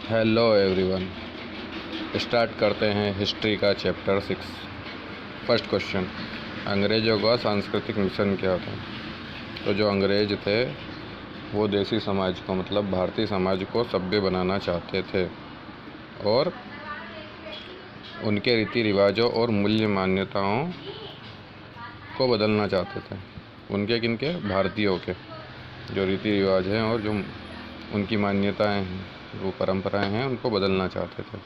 Hello everyone. Start करते हैं history का चैप्टर 6। फर्स्ट क्वेश्चन, अंग्रेज़ों का सांस्कृतिक मिशन क्या था। तो जो अंग्रेज थे वो देसी समाज को मतलब भारतीय समाज को सभ्य बनाना चाहते थे और उनके रीति रिवाजों और मूल्य मान्यताओं को बदलना चाहते थे। उनके किनके? भारतीयों के जो रीति रिवाज हैं और जो उनकी मान्यताएं हैं, वो परंपराएं हैं, उनको बदलना चाहते थे।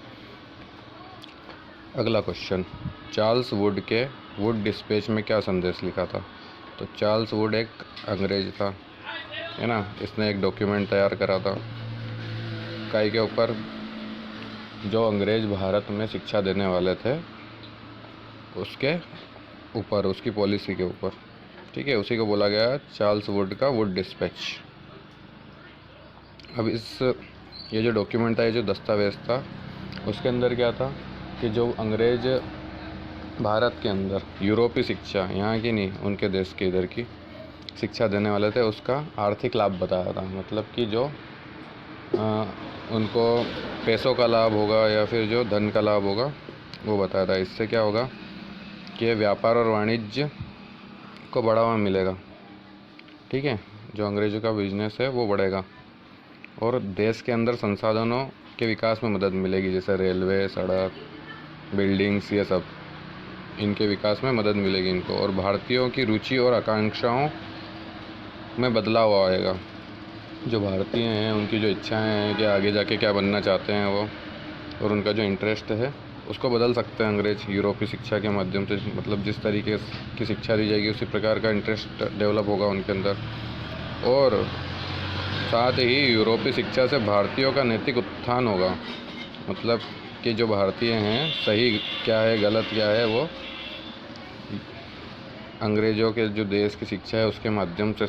अगला क्वेश्चन, चार्ल्स वुड के वुड डिस्पैच में क्या संदेश लिखा था। तो चार्ल्स वुड एक अंग्रेज था, है ना। इसने एक डॉक्यूमेंट तैयार करा था काई के ऊपर, जो अंग्रेज भारत में शिक्षा देने वाले थे उसके ऊपर, उसकी पॉलिसी के ऊपर। ठीक है, उसी को बोला गया चार्ल्स वुड का वुड डिस्पैच। अब ये जो डॉक्यूमेंट था, ये जो दस्तावेज़ था, उसके अंदर क्या था कि जो अंग्रेज भारत के अंदर यूरोपीय शिक्षा, यहाँ की नहीं, उनके देश के इधर की शिक्षा देने वाले थे, उसका आर्थिक लाभ बताया था। मतलब कि जो उनको पैसों का लाभ होगा या फिर जो धन का लाभ होगा वो बताया था। इससे क्या होगा कि व्यापार और वाणिज्य को बढ़ावा मिलेगा। ठीक है, जो अंग्रेज़ों का बिजनेस है वो बढ़ेगा और देश के अंदर संसाधनों के विकास में मदद मिलेगी, जैसे रेलवे, सड़क, बिल्डिंग्स, ये सब, इनके विकास में मदद मिलेगी इनको। और भारतीयों की रुचि और आकांक्षाओं में बदलाव आएगा। जो भारतीय हैं उनकी जो इच्छाएं हैं कि आगे जाके क्या बनना चाहते हैं वो, और उनका जो इंटरेस्ट है उसको बदल सकते हैं अंग्रेज यूरोपीय शिक्षा के माध्यम से। मतलब जिस तरीके की शिक्षा दी जाएगी उसी प्रकार का इंटरेस्ट डेवलप होगा उनके अंदर। और साथ ही यूरोपीय शिक्षा से भारतीयों का नैतिक उत्थान होगा। मतलब कि जो भारतीय हैं, सही क्या है गलत क्या है, वो अंग्रेज़ों के जो देश की शिक्षा है उसके माध्यम से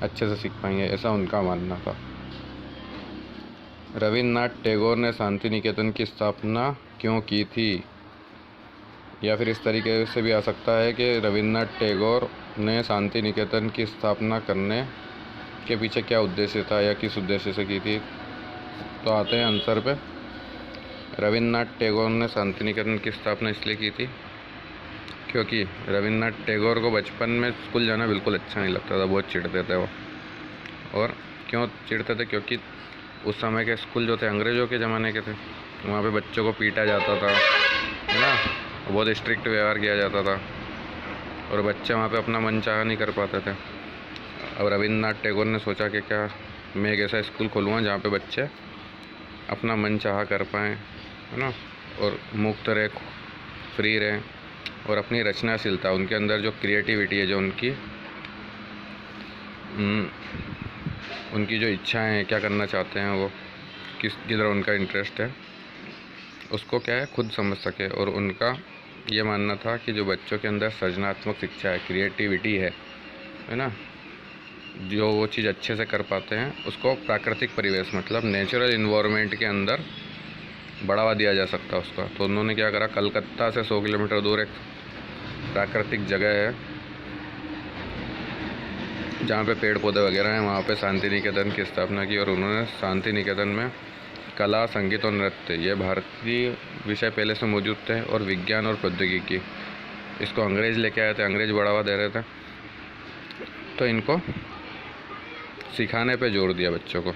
अच्छे से सीख पाएंगे, ऐसा उनका मानना था। रविन्द्रनाथ टैगोर ने शांति निकेतन की स्थापना क्यों की थी। या फिर इस तरीके से भी आ सकता है कि रविन्द्रनाथ टैगोर ने शांति निकेतन की स्थापना करने के पीछे क्या उद्देश्य था या किस उद्देश्य से की थी। तो आते हैं आंसर पे। रविन्द्रनाथ टैगोर ने शांति निकेतन की स्थापना इसलिए की थी क्योंकि रविन्द्रनाथ टैगोर को बचपन में स्कूल जाना बिल्कुल अच्छा नहीं लगता था, बहुत चिढ़ते थे वो। और क्यों चिढ़ते थे? क्योंकि उस समय के स्कूल जो थे अंग्रेज़ों के ज़माने के थे, वहाँ पे बच्चों को पीटा जाता था, है ना, बहुत स्ट्रिक्ट व्यवहार किया जाता था और बच्चे वहाँ पे अपना मन चाहा नहीं कर पाते थे। अब रविन्द्रनाथ टैगोर ने सोचा कि क्या मैं एक ऐसा स्कूल खोलूँगा जहाँ पे बच्चे अपना मन चाहा कर पाएँ, है ना, और मुक्त रहे, फ्री रहें, और अपनी रचनाशीलता, उनके अंदर जो क्रिएटिविटी है, जो उनकी जो इच्छाएं हैं, क्या करना चाहते हैं वो, किधर उनका इंटरेस्ट है, उसको क्या है खुद समझ सके। और उनका ये मानना था कि जो बच्चों के अंदर सृजनात्मक शिक्षा है, क्रिएटिविटी है ना, जो वो चीज़ अच्छे से कर पाते हैं उसको प्राकृतिक परिवेश मतलब नेचुरल इन्वायरमेंट के अंदर बढ़ावा दिया जा सकता है उसका। तो उन्होंने क्या करा, कलकत्ता से 100 किलोमीटर दूर एक प्राकृतिक जगह है जहाँ पे पेड़ पौधे वगैरह हैं, वहाँ पे शांति निकेतन की स्थापना की। और उन्होंने शांति निकेतन में कला, संगीत और नृत्य, ये भारतीय विषय पहले से मौजूद थे, और विज्ञान और प्रौद्योगिकी, इसको अंग्रेज़ लेके आए थे, अंग्रेज़ बढ़ावा दे रहे थे, तो इनको सिखाने पे जोर दिया बच्चों को।